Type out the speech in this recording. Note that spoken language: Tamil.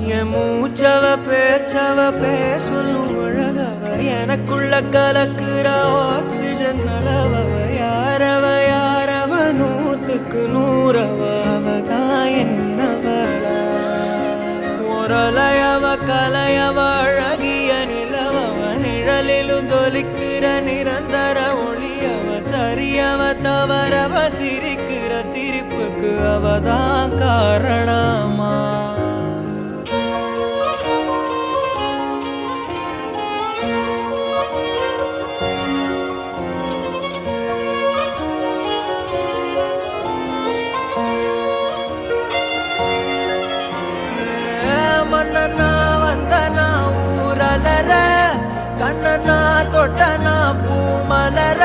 என் மூச்சவ பேச்சவ பேசொல்லும் அழகவ எனக்குள்ள கலக்குற ஆக்சிஜன் அளவவ யாரவ நூத்துக்கு நூறவ அவதான் என்னவளா ஒரலையவ கலையவ அழகிய நிலவவ நிழலிலும் ஜொலிக்கிற நிரந்தர ஒளியவ சரியவ தவறவ சிரிக்கிற சிரிப்புக்கு அவதான் காரணமா மன்னனா வந்தனா ஊரலர கண்ணனா தொட்டனா பூமலர